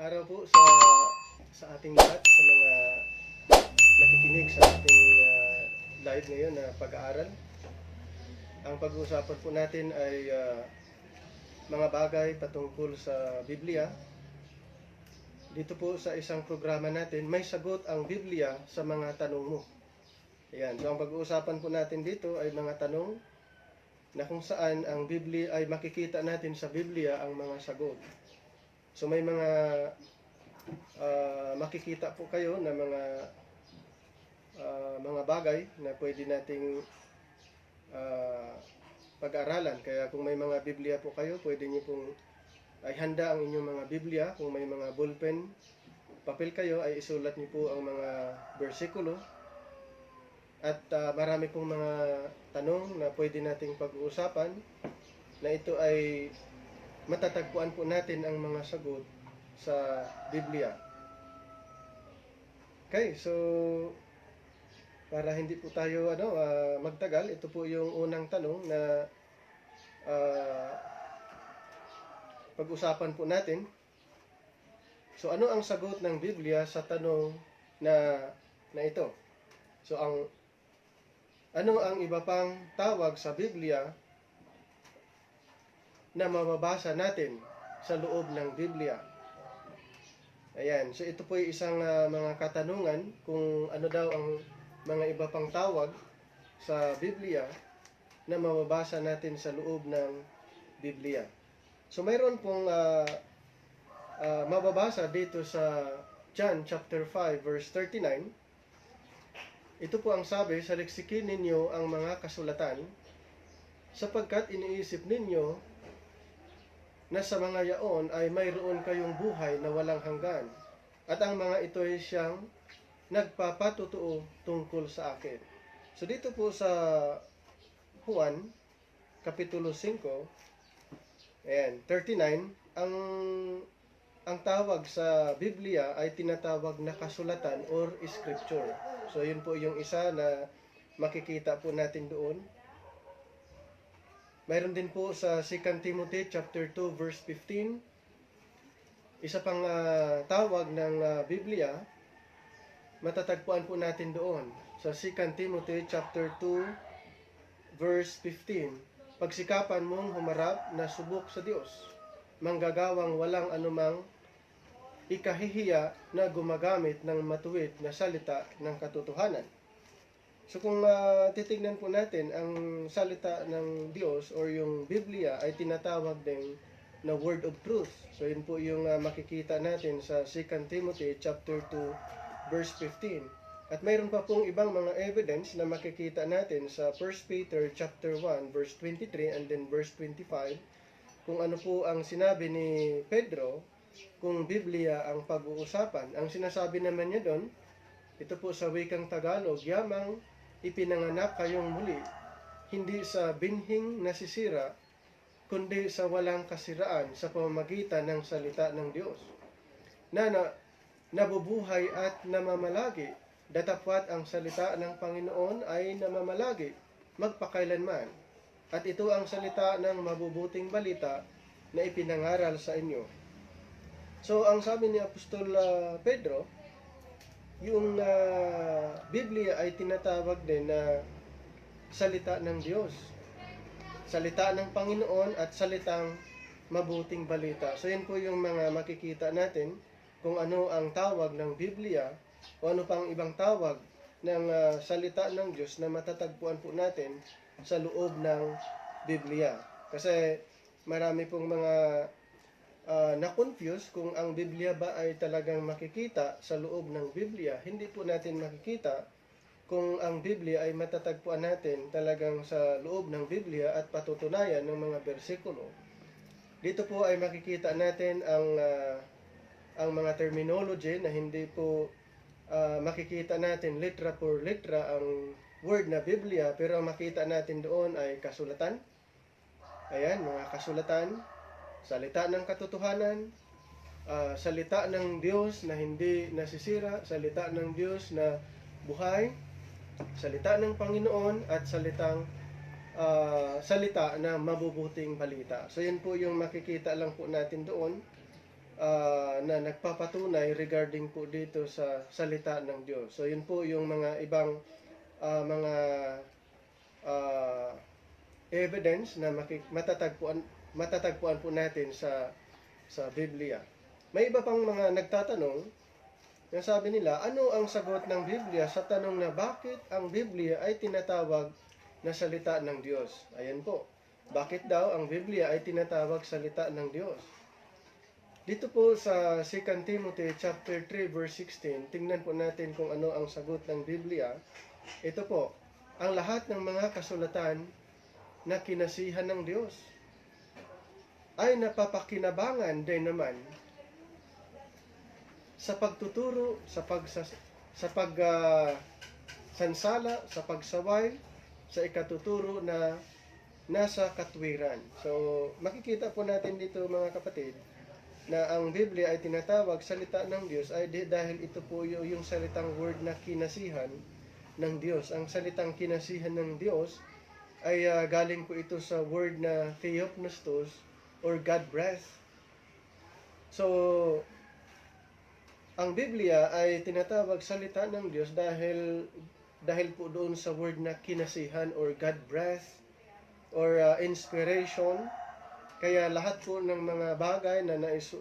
araw po sa ating lahat, sa mga nakikinig sa ating live ngayon na pag-aaral. Ang pag-uusapan po natin ay mga bagay patungkol sa Biblia. Dito po sa isang programa natin, may sagot ang Biblia sa mga tanong mo. Ayan, so ang pag-uusapan po natin dito ay mga tanong na kung saan ang Biblia ay makikita natin sa Biblia ang mga sagot. So may mga makikita po kayo na mga bagay na pwede nating pag-aralan. Kaya kung may mga Biblia po kayo, pwede niyo pong ay handa ang inyong mga Biblia. Kung may mga ballpen, papel kayo, ay isulat niyo po ang mga bersikulo. At marami pong mga tanong na pwede nating pag-uusapan na ito ay matatagpuan po natin ang mga sagot sa Biblia. Okay, so para hindi po tayo magtagal, ito po yung unang tanong na pag-usapan po natin. So ano ang sagot ng Biblia sa tanong na ito? So ano ang iba pang tawag sa Biblia na mababasa natin sa loob ng Biblia? Ayan, so ito po ay isang mga katanungan kung ano daw ang mga iba pang tawag sa Biblia na mababasa natin sa loob ng Biblia. So mayroon pong mababasa dito sa John chapter 5 verse 39. Ito po ang sabi, saliksikin ninyo ang mga kasulatan sapagkat iniisip ninyo na sa mga yaon ay mayroon kayong buhay na walang hanggan. At ang mga ito ay siyang nagpapatutuo tungkol sa akin. So dito po sa Juan, Kapitulo 5, and 39, ang tawag sa Biblia ay tinatawag na kasulatan or scripture. So yun po yung isa na makikita po natin doon. Mayroon din po sa 2 Timothy chapter 2 verse 15. Isa pang tawag ng Biblia, matatagpuan po natin doon sa 2 Timothy chapter 2 verse 15. Pagsikapan mong humarap na subok sa Diyos, manggagawang walang anumang ikahihiya na gumagamit ng matuwid na salita ng katotohanan. So kung titignan po natin, ang salita ng Diyos or yung Biblia ay tinatawag din na Word of Truth. So yun po yung makikita natin sa 2 Timothy chapter 2 verse 15. At mayroon pa pong ibang mga evidence na makikita natin sa 1 Peter chapter 1 verse 23 and then verse 25. Kung ano po ang sinabi ni Pedro kung Biblia ang pag-uusapan. Ang sinasabi naman niya doon, ito po sa wikang Tagalog, yamang ipinanganak kayong muli, hindi sa binhing nasisira, kundi sa walang kasiraan sa pamamagitan ng salita ng Diyos, na nabubuhay at namamalagi. Datapwat ang salita ng Panginoon ay namamalagi, magpakailanman. At ito ang salita ng mabubuting balita na ipinangaral sa inyo. So, ang sabi ni Apostol Pedro, yung Biblia ay tinatawag din na salita ng Diyos, salita ng Panginoon at salitang mabuting balita. So yun po yung mga makikita natin kung ano ang tawag ng Biblia o ano pang ibang tawag ng salita ng Diyos na matatagpuan po natin sa loob ng Biblia. Kasi marami pong mga na-confuse kung ang Biblia ba ay talagang makikita sa loob ng Biblia. Hindi po natin makikita kung ang Biblia ay matatagpuan natin talagang sa loob ng Biblia at patutunayan ng mga bersikulo. Dito po ay makikita natin ang mga terminology na hindi po makikita natin litra por litra ang word na Biblia, pero ang makita natin doon ay kasulatan. Ayan, mga kasulatan, salita ng katotohanan, salita ng Diyos na hindi nasisira, salita ng Diyos na buhay, salita ng Panginoon at salita na mabubuting balita. So yun po yung makikita lang po natin doon na nagpapatunay regarding po dito sa salita ng Diyos. So yun po yung mga ibang mga evidence na matatagpuan po natin sa Biblia. May iba pang mga nagtatanong na sabi nila, ano ang sagot ng Biblia sa tanong na bakit ang Biblia ay tinatawag na salita ng Diyos? Ayan po. Bakit daw ang Biblia ay tinatawag salita ng Diyos? Dito po sa 2 Timothy chapter 3 verse 16, tingnan po natin kung ano ang sagot ng Biblia. Ito po, ang lahat ng mga kasulatan na kinasihan ng Diyos ay napapakinabangan din naman sa pagtuturo, sa pagsansala, sa pagsaway, sa ikatuturo na nasa katwiran. So, makikita po natin dito mga kapatid, na ang Biblia ay tinatawag salita ng Diyos ay dahil ito po yung salitang word na kinasihan ng Diyos. Ang salitang kinasihan ng Diyos ay galing po ito sa word na theopneustos or God breath. So, ang Biblia ay tinatawag salita ng Diyos dahil po doon sa word na kinasihan or God breath or inspiration. Kaya lahat po ng mga bagay na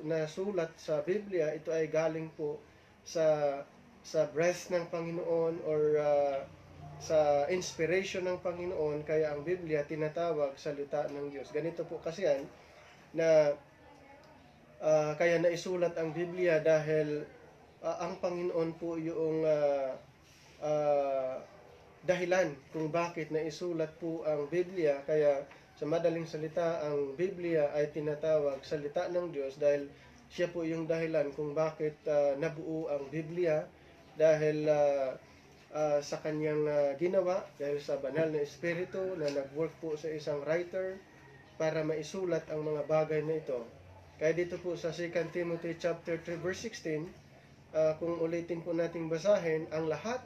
nasulat sa Biblia, ito ay galing po sa breath ng Panginoon or sa inspiration ng Panginoon. Kaya ang Biblia tinatawag salita ng Diyos. Ganito po kasi yan na kaya naisulat ang Biblia dahil ang Panginoon po yung dahilan kung bakit naisulat po ang Biblia. Kaya sa madaling salita, ang Biblia ay tinatawag salita ng Diyos dahil siya po yung dahilan kung bakit nabuo ang Biblia, dahil sa kanyang ginawa, dahil sa banal na Espiritu na nag-work po sa isang writer para maisulat ang mga bagay na ito. Kaya dito po sa 2 Timothy chapter 3 verse 16, kung ulitin po nating basahin, ang lahat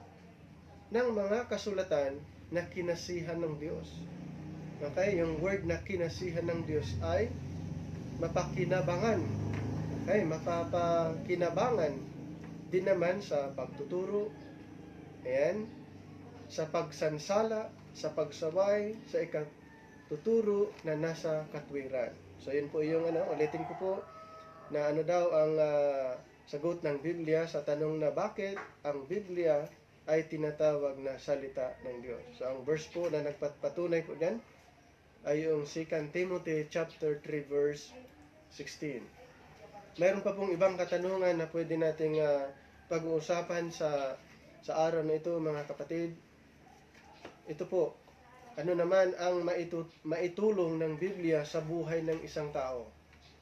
ng mga kasulatan na kinasihan ng Diyos. Okay, yung word na kinasihan ng Diyos ay mapakinabangan. Okay, mapapakinabangan din naman sa pagtuturo, ayan, sa pagsansala, sa pagsaway, sa ikatuturo na nasa katwiran. So yun po yung ulitin ko po na daw ang sagot ng Biblia sa tanong na bakit ang Biblia ay tinatawag na salita ng Diyos. So ang verse po na nagpatunay po dyan ay yung 2 Timothy chapter 3 verse 16. Mayroon pa pong ibang katanungan na pwede nating pag-uusapan sa araw na ito mga kapatid. Ito po, ano naman ang maitulong ng Biblia sa buhay ng isang tao?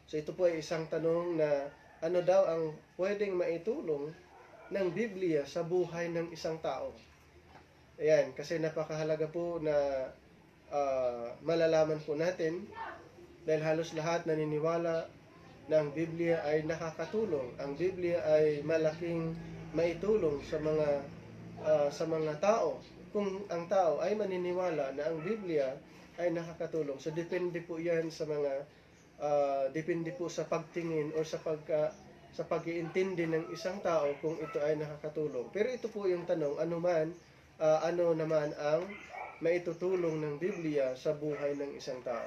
So ito po ay isang tanong na ano daw ang pwedeng maitulong ng Biblia sa buhay ng isang tao? Ayan, kasi napakahalaga po na malalaman po natin dahil halos lahat naniniwala na ang Biblia ay nakakatulong. Ang Biblia ay malaking maitulong sa mga tao. Kung ang tao ay maniniwala na ang Biblia ay nakakatulong. So depende po 'yan sa mga depende po sa pagtingin o sa pag-iintindi ng isang tao kung ito ay nakakatulong. Pero ito po yung tanong, ano naman ang maitutulong ng Biblia sa buhay ng isang tao?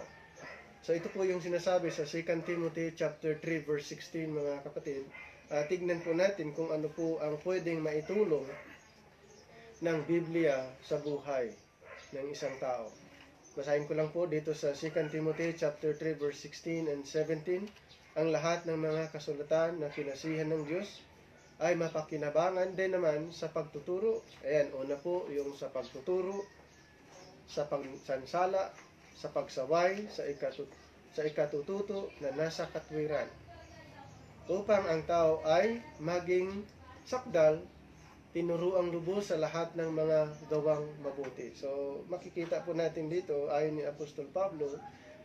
So ito po yung sinasabi sa 2 Timothy chapter 3 verse 16 mga kapatid. Tignan po natin kung ano po ang pwedeng maitulong ng Biblia sa buhay ng isang tao. Basahin ko lang po dito sa 2 Timothy chapter 3 verse 16 and 17. Ang lahat ng mga kasulatan na kinasihan ng Diyos ay mapakinabangan din naman sa pagtuturo. Ayan, una po yung sa pagtuturo, sa pagsansala, sa pagsaway, sa ikatututo na nasa katwiran, upang ang tao ay maging sakdal, tinuruang lubos sa lahat ng mga gawang mabuti. So, makikita po natin dito, ayon ni Apostol Pablo,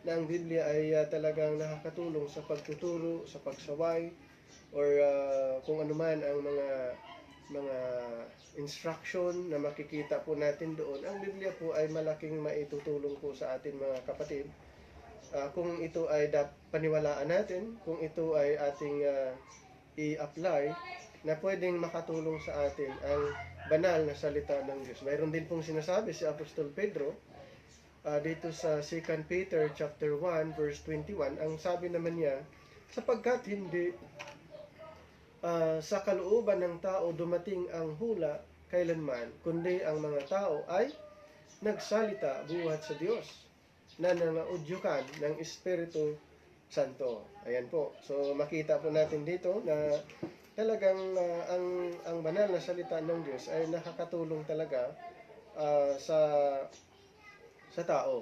na ang Biblia ay talagang nakakatulong sa pagtuturo, sa pagsaway, or kung ano man ang mga instruction na makikita po natin doon. Ang Biblia po ay malaking maitutulong po sa atin mga kapatid. kung ito ay paniwalaan natin, kung ito ay ating i-apply, na pwedeng makatulong sa atin ang banal na salita ng Diyos. Mayroon din pong sinasabi si Apostol Pedro dito sa 2 Peter chapter 1 verse 21. Ang sabi naman niya, sapagkat hindi sa kalooban ng tao dumating ang hula kailanman, kundi ang mga tao ay nagsalita buhat sa Diyos na nangaudyukan ng Espiritu Santo. Ayan po. So makita po natin dito na talagang ang banal na salita ng Diyos ay nakakatulong talaga sa tao.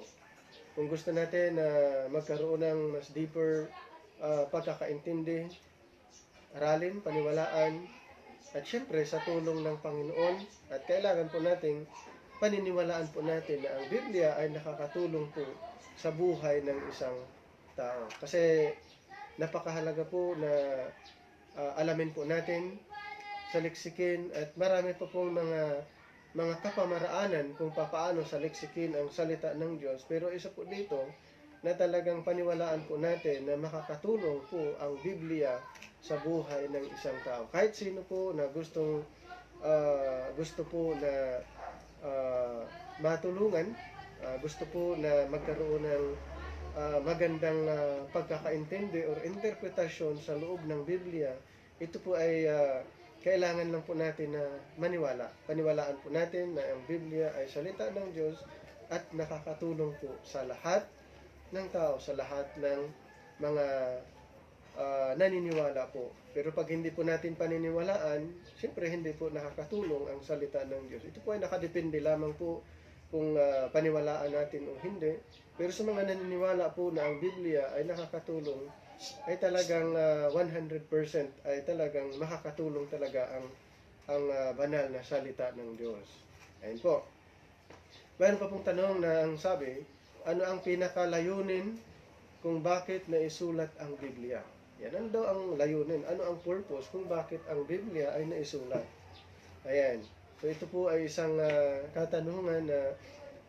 Kung gusto natin na magkaroon ng mas deeper pagkakaintindi, aralin, paniwalaan, at syempre sa tulong ng Panginoon, at kailangan po nating paniniwalaan po natin na ang Biblia ay nakakatulong po sa buhay ng isang tao. Kasi napakahalaga po na alamin po natin, saliksikin, at marami pa pong mga kapamaraanan kung paano saliksikin ang salita ng Diyos. Pero isa po dito na talagang paniwalaan po natin na makakatulong po ang Biblia sa buhay ng isang tao. Kahit sino po na gusto po na matulungan, gusto po na magkaroon ng magandang pagkakaintindi or interpretasyon sa loob ng Biblia, ito po ay kailangan lang po natin na maniwala. Paniwalaan po natin na ang Biblia ay salita ng Diyos at nakakatulong po sa lahat ng tao, sa lahat ng mga naniniwala po. Pero pag hindi po natin paniniwalaan, siyempre hindi po nakakatulong ang salita ng Diyos. Ito po ay nakadepende lamang po kung paniwalaan natin o hindi. Pero sa mga naniniwala po na ang Biblia ay nakakatulong, ay talagang 100% ay talagang makakatulong talaga ang banal na salita ng Diyos. Ayun po. Mayroon pa pong tanong na ang sabi, ano ang pinakalayunin kung bakit naisulat ang Biblia? Yan, ano daw ang layunin? Ano ang purpose kung bakit ang Biblia ay naisulat? Ayan. So ito po ay isang katanungan na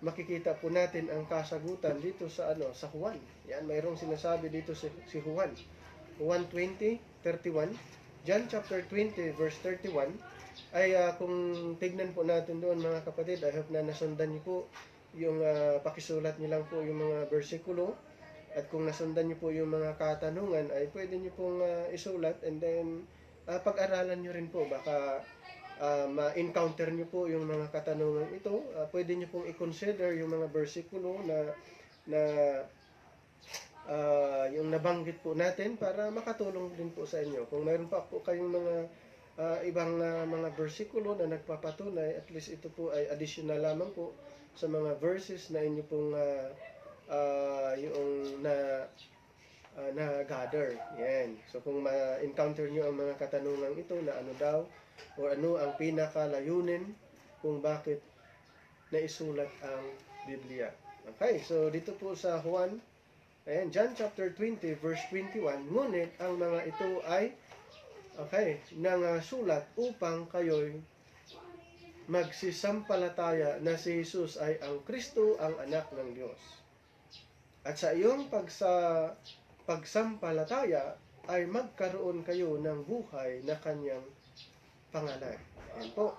makikita po natin ang kasagutan dito sa Juan. Yan, mayroong sinasabi dito si Juan. Juan 20:31. John chapter 20 verse 31 ay kung tignan po natin doon mga kapatid, I hope na nasundan niyo po yung pakisulat niyo lang po yung mga bersikulo. At kung nasundan niyo po yung mga katanungan, ay pwede niyo pong isulat, and then pag-aralan niyo rin po. Baka ma-encounter niyo po yung mga katanungan ito. Pwede niyo pong i-consider yung mga bersikulo na yung nabanggit po natin para makatulong din po sa inyo. Kung mayroon pa po kayong mga ibang mga bersikulo na nagpapatunay, at least ito po ay additional lamang po sa mga verses na inyo pong yung na-gather. Yan. So kung ma-encounter nyo ang mga katanungan ito na ano daw o ano ang pinakalayunin kung bakit naisulat ang Biblia. Okay, so dito po sa Juan, ayan, John chapter 20 verse 21, ngunit ang mga ito ay nangasulat upang kayo'y magsisampalataya na si Jesus ay ang Kristo, ang anak ng Diyos. At sa iyong pagsampalataya ay magkaroon kayo ng buhay na kanyang pangalan. Ayan po.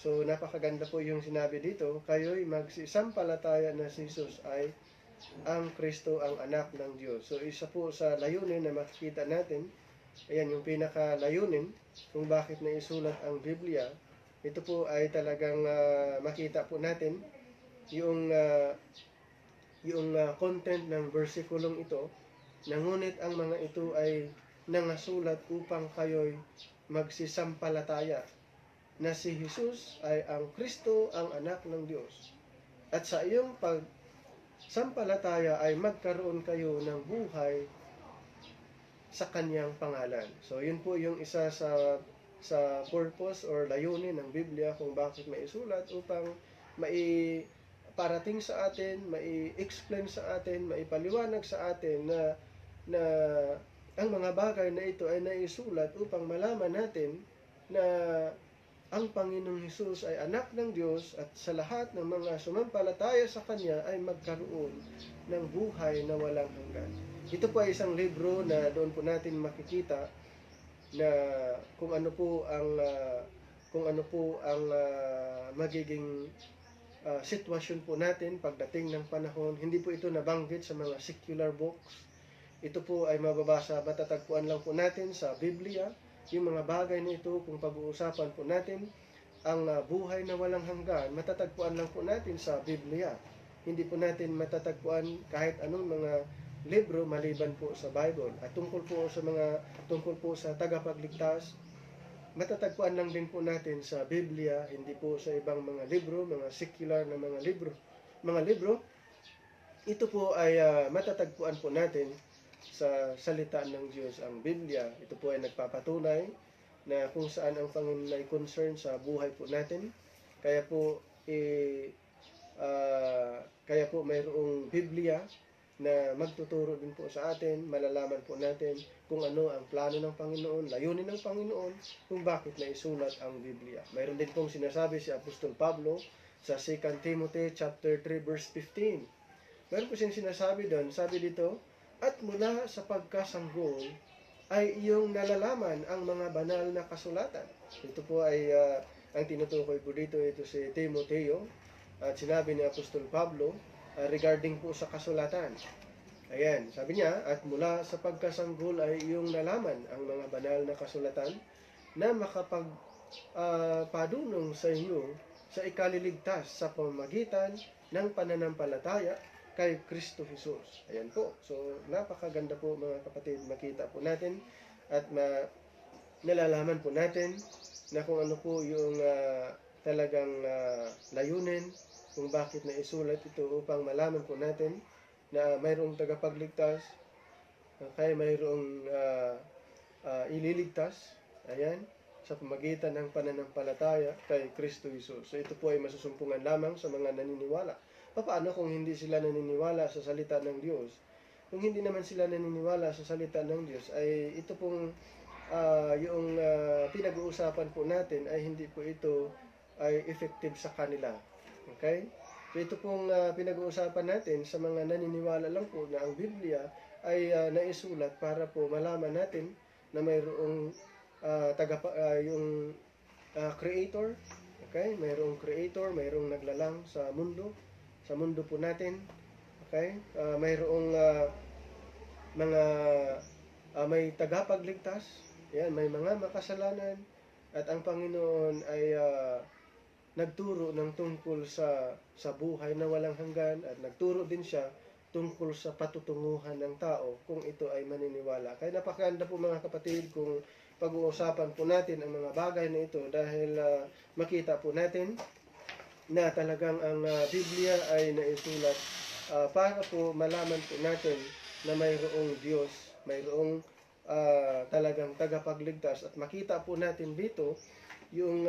So, napakaganda po yung sinabi dito. Kayo'y magsisampalataya na si Jesus ay ang Kristo, ang anak ng Diyos. So, isa po sa layunin na makikita natin, ayan yung pinaka-layunin kung bakit naisulat ang Biblia. Ito po ay talagang makita po natin yung content ng versikulong ito, na ngunit ang mga ito ay nangasulat upang kayo'y magsisampalataya na si Jesus ay ang Kristo, ang anak ng Diyos. At sa iyong pagsampalataya ay magkaroon kayo ng buhay sa kanyang pangalan. So yun po yung isa sa purpose or layunin ng Biblia kung bakit maisulat, upang parating sa atin, mai-explain sa atin, maipaliwanag sa atin na ang mga bagay na ito ay naisulat upang malaman natin na ang Panginoong Hesus ay anak ng Diyos at sa lahat ng mga sumampalataya sa Kanya ay magkaroon ng buhay na walang hanggan. Ito po ay isang libro na doon po natin makikita na kung ano po ang magiging sitwasyon po natin pagdating ng panahon. Hindi po ito nabanggit sa mga secular books. Ito po ay matatagpuan lang po natin sa Biblia. Yung mga bagay na ito, kung pag-uusapan po natin, ang buhay na walang hanggan, matatagpuan lang po natin sa Biblia. Hindi po natin matatagpuan kahit anong mga libro maliban po sa Bible. At tungkol po sa tagapagligtas, matatagpuan lang din po natin sa Biblia, hindi po sa ibang mga libro, mga secular na mga libro. Ito po ay matatagpuan po natin sa salita ng Diyos, ang Biblia. Ito po ay nagpapatunay na kung saan ang Panginoon ay concern sa buhay po natin. Kaya po mayroong Biblia na magtuturo din po sa atin. Malalaman po natin kung ano ang plano ng Panginoon, layunin ng Panginoon, kung bakit naisulat ang Biblia. Mayroon din pong sinasabi si Apostol Pablo sa 2 Timothy chapter 3 verse 15. Mayroon po siyang sinasabi doon, sabi dito, at mula sa pagkasanggol ay iyong nalalaman ang mga banal na kasulatan. Ito po ay ang tinutukoy po dito, ito si Timoteo, at sinabi ni Apostol Pablo regarding po sa kasulatan. Ayan, sabi niya, at mula sa pagkasanggol ay iyong nalaman ang mga banal na kasulatan na makapagpadunong sa iyo sa ikaliligtas sa pamamagitan ng pananampalataya kay Kristo Jesus. Ayan po. So, napakaganda po mga kapatid. Makita po natin at nalalaman po natin na kung ano po yung talagang layunin, kung bakit na isulat ito upang malaman po natin na mayroong tagapagligtas, kaya mayroong ililigtas, ayan, sa pamagitan ng pananampalataya kay Kristo Jesus. So, ito po ay masusumpungan lamang sa mga naniniwala. Paano kung hindi sila naniniwala sa salita ng Diyos? Kung hindi naman sila naniniwala sa salita ng Diyos, ay ito pong yung pinag-uusapan po natin ay hindi po ito ay effective sa kanila. Okay? So ito pong pinag-uusapan natin sa mga naniniwala lang po na ang Biblia ay naisulat para po malaman natin na mayroong creator. Okay? Mayroong creator, mayroong naglalang sa mundo po natin. Okay? Mayroong may tagapagligtas. Yan, may mga makasalanan at ang Panginoon ay nagturo ng tungkol sa buhay na walang hanggan at nagturo din siya tungkol sa patutunguhan ng tao kung ito ay maniniwala. Kaya napakaganda po mga kapatid kung pag-uusapan po natin ang mga bagay na ito dahil makita po natin na talagang ang Biblia ay naisulat para po malaman po natin na mayroong Diyos, mayroong talagang tagapagligtas at makita po natin dito yung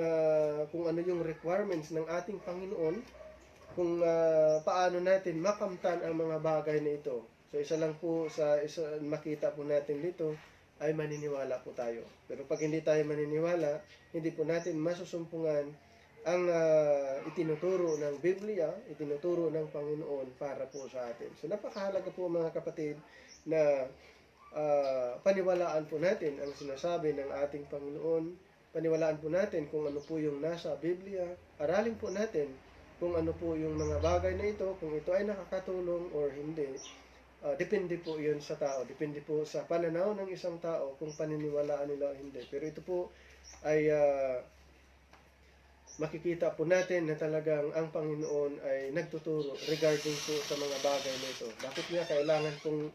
kung ano yung requirements ng ating Panginoon, kung paano natin makamtan ang mga bagay na ito. So isa lang po makita po natin dito ay maniniwala po tayo. Pero pag hindi tayo maniniwala, hindi po natin masusumpungan ang itinuturo ng Biblia, itinuturo ng Panginoon para po sa atin. So napakahalaga po mga kapatid na paniwalaan po natin ang sinasabi ng ating Panginoon. Paniwalaan po natin kung ano po yung nasa Biblia. Aralin po natin kung ano po yung mga bagay na ito, kung ito ay nakakatulong or hindi. Depende po yun sa tao. Depende po sa pananaw ng isang tao kung paniniwalaan nila o hindi. Pero ito po ay makikita po natin na talagang ang Panginoon ay nagtuturo regarding po sa mga bagay na ito. Bakit niya kailangan pong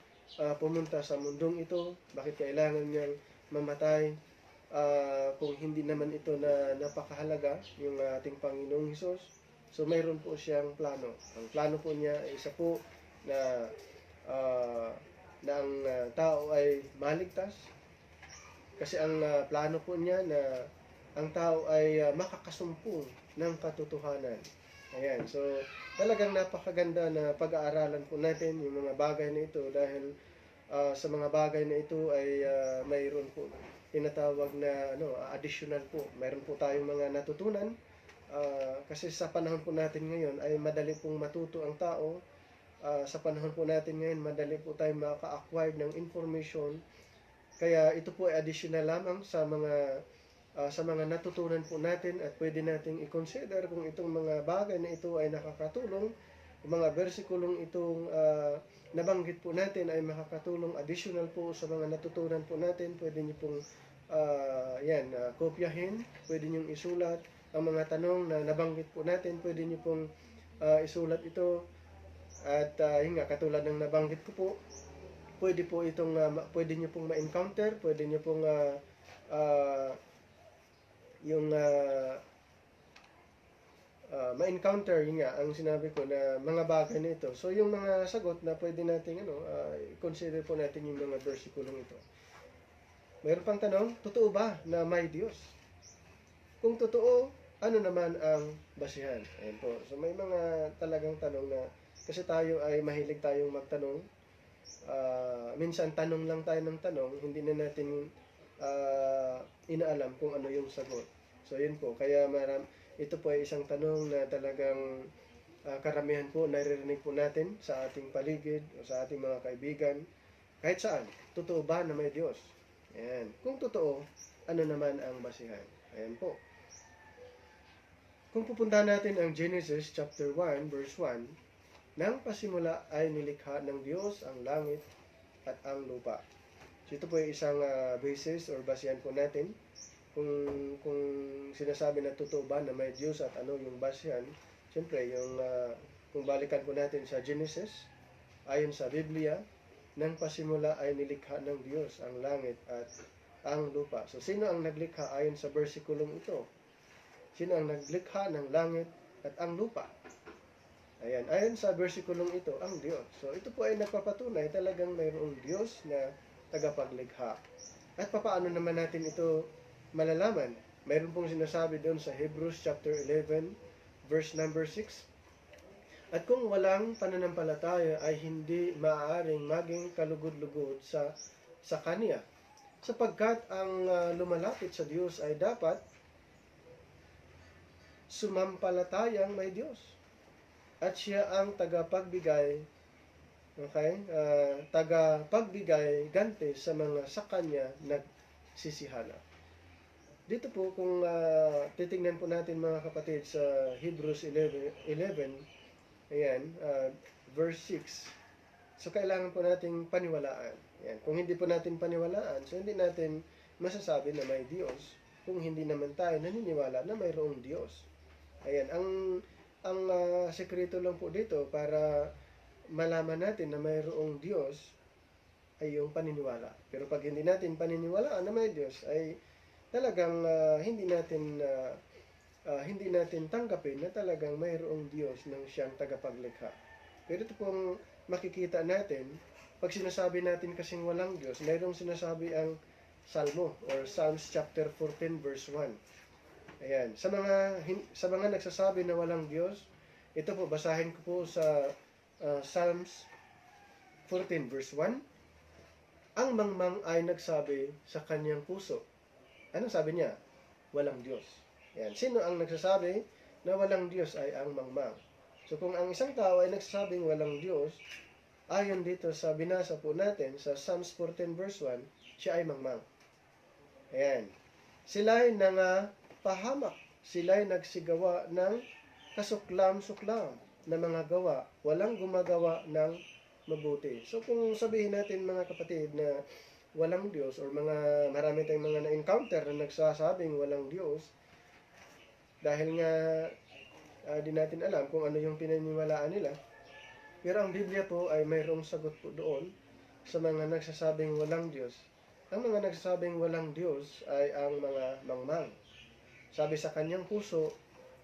pumunta sa mundong ito? Bakit kailangan niyang mamatay? Kung hindi naman ito na napakahalaga yung ating Panginoong Hesus. So mayroon po siyang plano. Ang plano po niya ay isa po na ang tao ay maligtas. Kasi ang plano po niya na ang tao ay makakasumpong ng katotohanan. Ayan. So talagang napakaganda na pag-aaralan po natin yung mga bagay na ito dahil sa mga bagay na ito ay mayroon po tinatawag na additional po. Meron po tayong mga natutunan kasi sa panahon po natin ngayon ay madali pong matuto ang tao. Sa panahon po natin ngayon, madali po tayong maka-acquire ng information. Kaya ito po ay additional lamang sa mga natutunan po natin at pwede nating i-consider kung itong mga bagay na ito ay nakakatulong. Yung mga versikulong itong nabanggit po natin ay makakatulong additional po sa mga natutunan po natin. Pwede nyo pong kopyahin, pwede nyo isulat ang mga tanong na nabanggit po natin, pwede nyo pong isulat ito. At yun nga, katulad ng nabanggit ko po, pwede po itong pwede nyo pong ma-encounter, pwede nyo pong ma-encounter, yun nga, ang sinabi ko na mga bagay na ito. So, yung mga sagot na pwede natin, consider po natin yung mga versikulong ito. Mayroon pang tanong, totoo ba na may Diyos? Kung totoo, ano naman ang basihan? Ayan po. So, may mga talagang tanong na, kasi tayo ay mahilig tayong magtanong. Minsan, tanong lang tayo ng tanong, hindi na natin inaalam kung ano yung sagot. So, yun po. Kaya ito po ay isang tanong na talagang karamihan po naririnig po natin sa ating paligid o sa ating mga kaibigan. Kahit saan, totoo ba na may Diyos? Ayan. Kung totoo, ano naman ang basihan? Ayan po. Kung pupuntahan natin ang Genesis chapter 1 verse 1, nang pasimula ay nilikha ng Diyos ang langit at ang lupa. So ito po ay isang basis or basihan po natin kung sinasabi na totoo ba na may Diyos at ano yung basihan. Siyempre, kung balikan po natin sa Genesis, ayon sa Biblia, nang pasimula ay nilikha ng Diyos ang langit at ang lupa. So, sino ang naglikha ayon sa versikulong ito? Sino ang naglikha ng langit at ang lupa? Ayan, ayon sa versikulong ito, ang Diyos. So, ito po ay nagpapatunay talagang mayroong Diyos na tagapaglikha. At paano naman natin ito malalaman? Mayroon pong sinasabi doon sa Hebrews chapter 11, verse number 6. At kung walang pananampalataya ay hindi maaaring maging kalugod-lugod sa Kanya. Sapagkat ang lumalapit sa Diyos ay dapat sumampalatayang may Diyos. At siya ang tagapagbigay, tagapagbigay ganti sa mga sa Kanya nagsisihala. Dito po kung titingnan po natin mga kapatid sa Hebrews 11 ayan, verse 6. So kailangan po nating paniwalaan. Ayan, kung hindi po natin paniwalaan, so hindi natin masasabi na may Diyos kung hindi naman tayo naniniwala na mayroong Diyos. Ayan, ang sekreto lang po dito para malaman natin na mayroong Diyos ay yung paniniwala. Pero pag hindi natin paniniwalaan na may Diyos ay talagang hindi natin tanggapin na talagang mayroong Diyos nang siyang tagapaglikha. Pero ito pong makikita natin, pag sinasabi natin kasing walang Diyos, mayroong sinasabi ang Salmo or Psalms chapter 14 verse 1. Ayan, sa mga nagsasabi na walang Diyos, ito po basahin ko po sa Psalms 14 verse 1. Ang mangmang ay nagsabi sa kanyang puso. Anong sabi niya? Walang Diyos. Yan. Sino ang nagsasabi na walang Diyos ay ang mangmang? So kung ang isang tao ay nagsasabing walang Diyos, ayon dito sa binasa po natin sa Psalms 14 verse 1, siya ay mangmang. Ayan. Sila'y nangapahamak. Sila'y nagsigawa ng kasuklam-suklam na mga gawa. Walang gumagawa ng mabuti. So kung sabihin natin mga kapatid na walang Diyos or marami tayong mga na-encounter na nagsasabing walang Diyos, dahil nga di natin alam kung ano yung pinaniniwalaan nila. Pero ang Biblia po ay mayroong sagot po doon sa mga nagsasabing walang Diyos. Ang mga nagsasabing walang Diyos ay ang mga mangmang. Sabi sa kanyang puso,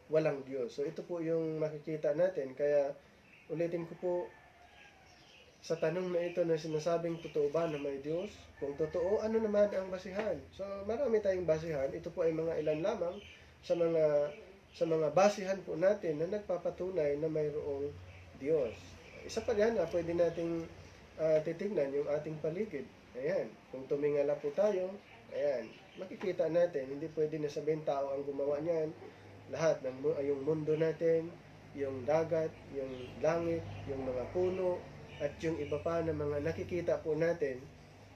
walang Diyos. So ito po yung makikita natin. Kaya ulitin ko po, sa tanong na ito na sinasabing totoo ba na may Diyos? Kung totoo, ano naman ang basihan? So marami tayong basihan. Ito po ay mga ilan lamang sa mga basihan po natin na nagpapatunay na mayroong Diyos. Isa pa yan na pwede nating titignan yung ating paligid. Ayan, kung tumingala po tayo, Ayan, makikita natin, hindi pwede na sabihin tao ang gumawa niyan. Lahat ng yung mundo natin, yung dagat, yung langit, yung mga puno, at yung iba pa na mga nakikita po natin,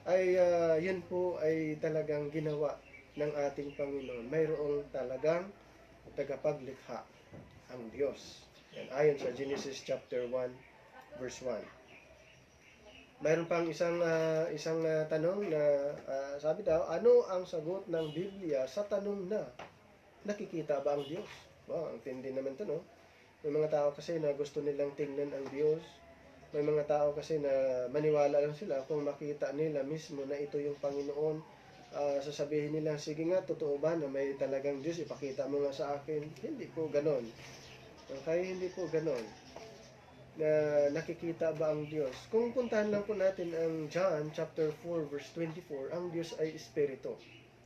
ay yun po ay talagang ginawa ng ating Panginoon. Mayroong talagang tagapaglikha ang Diyos. Yan, ayon sa Genesis chapter 1, verse 1. Mayroon pang isang tanong na sabi daw, ano ang sagot ng Biblia sa tanong na nakikita ba ang Diyos? Wow, ang tindi naman to, no? May mga tao kasi na gusto nilang tingnan ang Diyos. May mga tao kasi na maniwala lang sila kung makita nila mismo na ito yung Panginoon. Sasabihin nila, sige nga, totoo ba na may talagang Diyos? Ipakita mo nga sa akin. Hindi po ganon. Kaya hindi po ganon na nakikita ba ang Diyos. Kung puntahan lang po natin ang John chapter 4 verse 24, ang Diyos ay espiritu.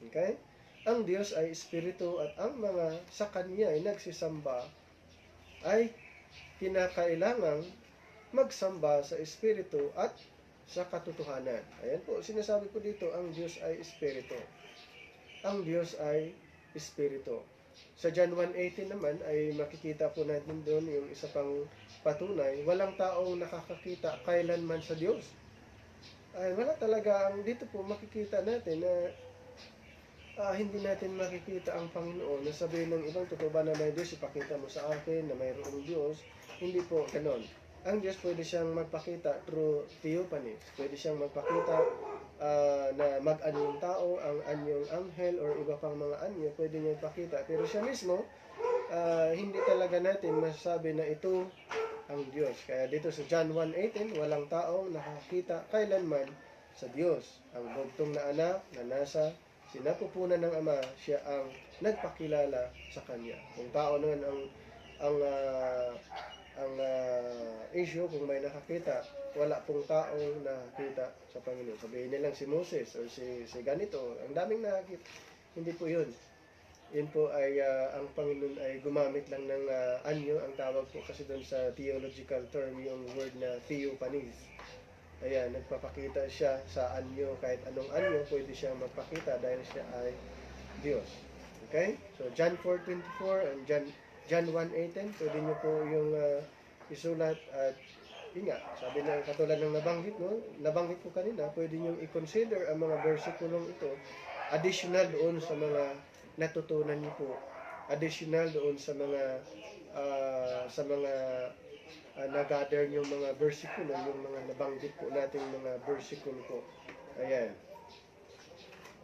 Okay? Ang Diyos ay espiritu at ang mga sa Kanya ay nagsisamba ay kinakailangang magsamba sa espiritu at sa katotohanan. Ayan po, sinasabi ko dito, ang Diyos ay espiritu. Ang Diyos ay espiritu. Sa John 1:18 naman ay makikita po natin doon yung isa pang patunay, walang taong nakakakita kailanman sa Diyos. Ay wala talaga, dito po makikita natin na hindi natin makikita ang Panginoon na sabihin ng ibang, totoo ba na may Diyos, ipakita mo sa akin na mayroong Diyos. Hindi po ganon. Ang Diyos pwede siyang magpakita through theophanies. Pwede siyang magpakita na mag-anyong tao, ang anyong anghel or iba pang mga anyo, pwede niya ipakita. Pero siya mismo, hindi talaga natin masasabi na ito ang Diyos. Kaya dito sa John 1:18, walang taong nakakita kailanman sa Diyos. Ang bugtong na anak na nasa sinapupunan ng Ama, siya ang nagpakilala sa Kanya. Kung tao naman ang issue, kung may nakakita, wala pong taong nakakita sa Panginoon. Sabihin nilang si Moses or si ganito, ang daming nakakita. Hindi po yun. Yun po ay ang Panginoon ay gumamit lang ng anyo. Ang tawag po kasi doon sa theological term, yung word na theophanies. Ayan, nagpapakita siya sa anyo. Kahit anong anyo, pwede siyang magpakita dahil siya ay Diyos. Okay? So, John 4:24 and John 1:18, pwede nyo po yung isulat at yun nga, sabi na katulad ng nabanggit ko kanina, pwede nyo i-consider ang mga versikulong ito additional doon sa mga natutunan niyo po, additional doon sa mga na-gather yung mga versikulo, yung mga nabanggit po natin mga versikulo po. Ayan.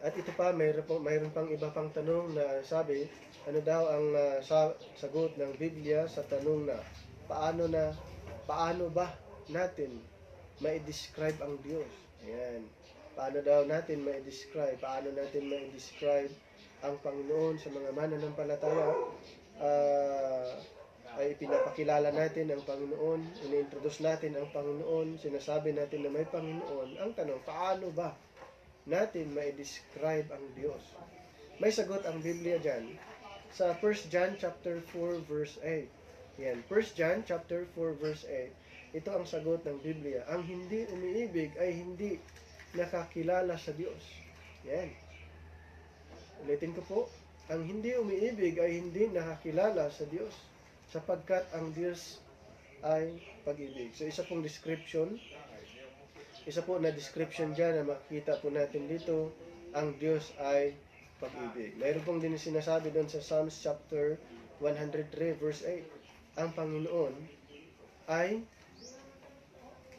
At ito pa, mayroon pang iba pang tanong na sabi, ano daw ang sagot ng Biblia sa tanong na paano ba natin ma-describe ang Diyos? Ayan. Paano natin ma-describe ang Panginoon sa mga mananampalataya? Ay pinapakilala natin ang Panginoon, ini-introduce natin ang Panginoon, sinasabi natin na may Panginoon. Ang tanong, paano ba natin ma-describe ang Diyos? May sagot ang Biblia dyan sa 1 John chapter 4 verse 8. Yan, 1 John chapter 4 verse 8. Ito ang sagot ng Biblia. Ang hindi umiibig ay hindi nakakilala sa Diyos. Yan. Ulitin ko po. Ang hindi umiibig ay hindi nakakilala sa Diyos, sapagkat ang Diyos ay pag-ibig. So, isa pong description. Isa po na description dyan na makikita po natin dito, ang Diyos ay pag-ibig. Mayroon pong din sinasabi doon sa Psalms chapter 103 verse 8. Ang Panginoon ay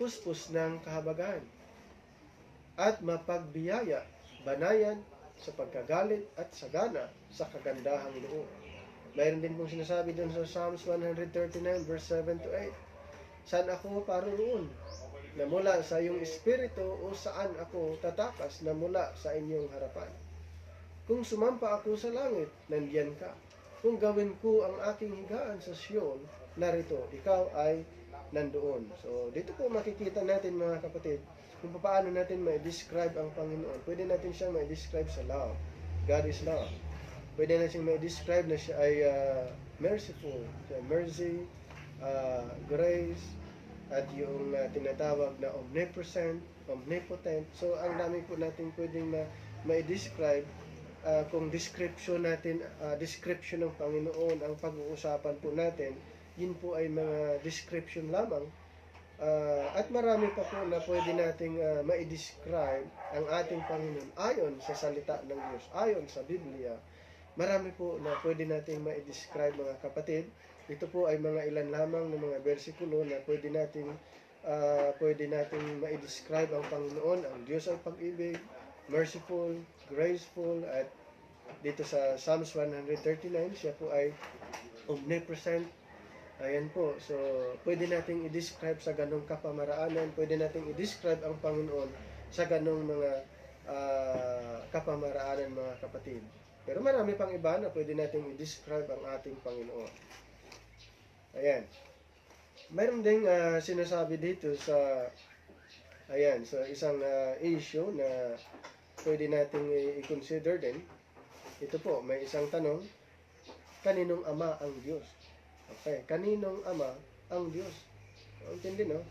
puspos ng kahabagahan at mapagbiyaya, banayan sa pagkagalit at sagana sa kagandahang loob. Mayroon din pong sinasabi doon sa Psalms 139 verse 7 to 8. Saan ako paroroon na mula sa iyong espiritu o saan ako tatakas na mula sa inyong harapan? Kung sumampa ako sa langit, nandiyan ka. Kung gawin ko ang aking higaan sa Sion, narito, ikaw ay nandoon. So, dito po makikita natin mga kapatid, kung paano natin ma-describe ang Panginoon. Pwede natin siyang ma-describe sa love. God is love. Pwede natin siyang ma-describe na siya ay merciful. Siya mercy, grace, at yung tinatawag na omnipresent, omnipotent. So, ang dami po natin pwedeng ma-describe kung description ng Panginoon ang pag-uusapan po natin, yun po ay mga description lamang. At marami pa po na pwede nating ma-describe ang ating Panginoon ayon sa salita ng Diyos, ayon sa Biblia. Marami po na pwede nating ma-describe, mga kapatid. Ito po ay mga ilan lamang ng mga bersikulo na pwede nating ma-describe ang Panginoon. Ang Diyos ay pag-ibig, merciful, graceful, at dito sa Psalms 139, siya po ay omnipresent. Ayan po. So, pwede nating i-describe sa ganong kapamaraanan, pwede nating i-describe ang Panginoon sa ganong mga kapamaraanan, mga kapatid. Pero marami pang iba na pwede nating i-describe ang ating Panginoon. Ayan. Mayroon ding sinasabi dito sa isang issue na pwede nating i-consider din. Ito po, may isang tanong, kaninong ama ang Diyos? Okay, kaninong ama ang Diyos? Intindi, no?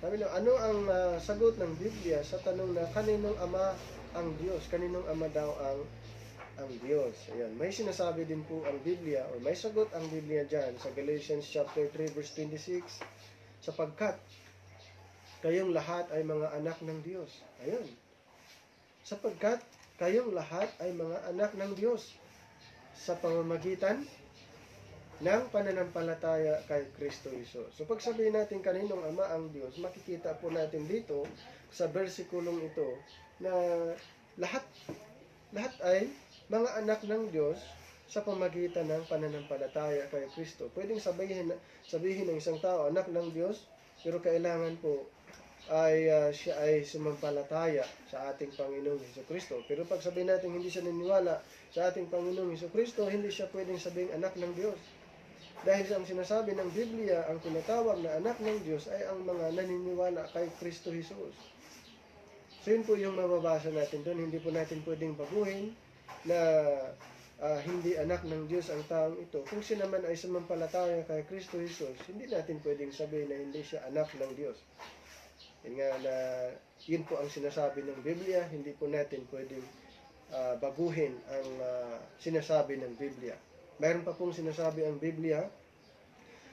Sabi na, ano ang sagot ng Biblia sa tanong na kaninong ama ang Diyos? Kaninong ama daw ang Diyos? Ayan, may sinasabi din po ang Biblia, o may sagot ang Biblia dyan sa Galatians chapter 3 verse 26, sapagkat kayong lahat ay mga anak ng Diyos. Ayun. Sapagkat kayong lahat ay mga anak ng Diyos sa pamamagitan ng pananampalataya kay Kristo Jesus. So pag sabihin natin kaninong ama ang Diyos, makikita po natin dito sa versikulong ito na lahat ay mga anak ng Diyos sa pamamagitan ng pananampalataya kay Kristo. Pwedeng sabihin ng isang tao, anak ng Diyos, pero kailangan po ay siya ay sumampalataya sa ating Panginoong Hesukristo. Pero pag sabihin natin hindi siya naniniwala sa ating Panginoong Hesukristo, hindi siya pwedeng sabing anak ng Diyos. Dahil sa ang sinasabi ng Biblia, ang tinatawag na anak ng Diyos ay ang mga naniniwala kay Kristo Jesus. So yun po yung mababasa natin doon. Hindi po natin pwedeng baguhin na hindi anak ng Diyos ang taong ito. Kung siya naman ay sumampalataya kay Kristo Jesus, hindi natin pwedeng sabihin na hindi siya anak ng Diyos. Yun nga na yun po ang sinasabi ng Biblia. Hindi po natin pwedeng baguhin ang sinasabi ng Biblia. Mayroon pa pong sinasabi ang Biblia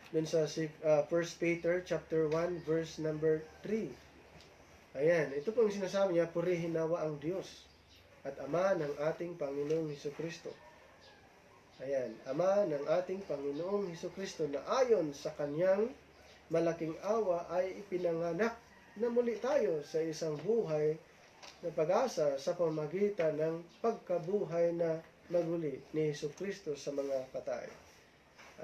dun sa 1 Peter chapter 1 verse number 3. Ayan, ito pong sinasabi niya, purihin nawa ang Diyos at Ama ng ating Panginoong Hesukristo. Ayan, Ama ng ating Panginoong Hesukristo na ayon sa kanyang malaking awa ay ipinanganak na muli tayo sa isang buhay na pag-asa sa pamamagitan ng pagkabuhay na maguli ni Hesukristo sa mga patay.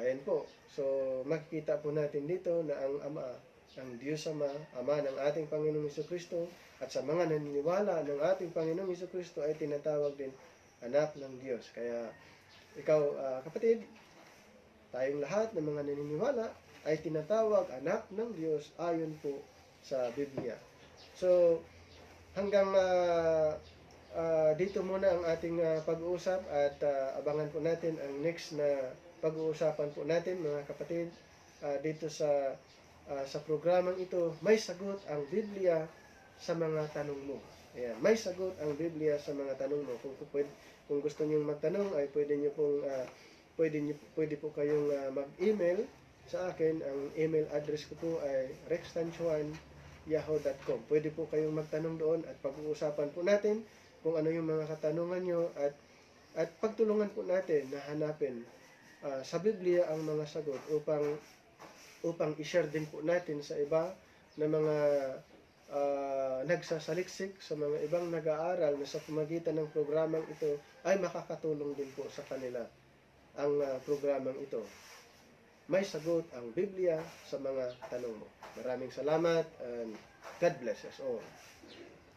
Ayan po. So, makikita po natin dito na ang Ama, ang Diyos Ama, Ama ng ating Panginoong Hesukristo, at sa mga naniniwala ng ating Panginoong Hesukristo ay tinatawag din anak ng Diyos. Kaya, ikaw, kapatid, tayong lahat ng mga naniniwala ay tinatawag anak ng Diyos ayon po sa Biblia. So, hanggang dito muna ang ating pag-uusap at abangan po natin ang next na pag-uusapan po natin, mga kapatid. Dito sa programang ito, may sagot ang Biblia sa mga tanong mo. Ayan, may sagot ang Biblia sa mga tanong mo. Kung gusto niyo magtanong ay pwede po kayong mag-email sa akin. Ang email address ko po ay rextanchuan@yahoo.com. Pwede po kayong magtanong doon at pag-uusapan po natin kung ano yung mga katanungan nyo at pagtulungan po natin na hanapin sa Biblia ang mga sagot upang i-share din po natin sa iba na mga nagsasaliksik sa mga ibang nag-aaral na sa pamagitan ng programang ito ay makakatulong din po sa kanila ang programang ito. May sagot ang Biblia sa mga tanong mo. Maraming salamat and God bless us all.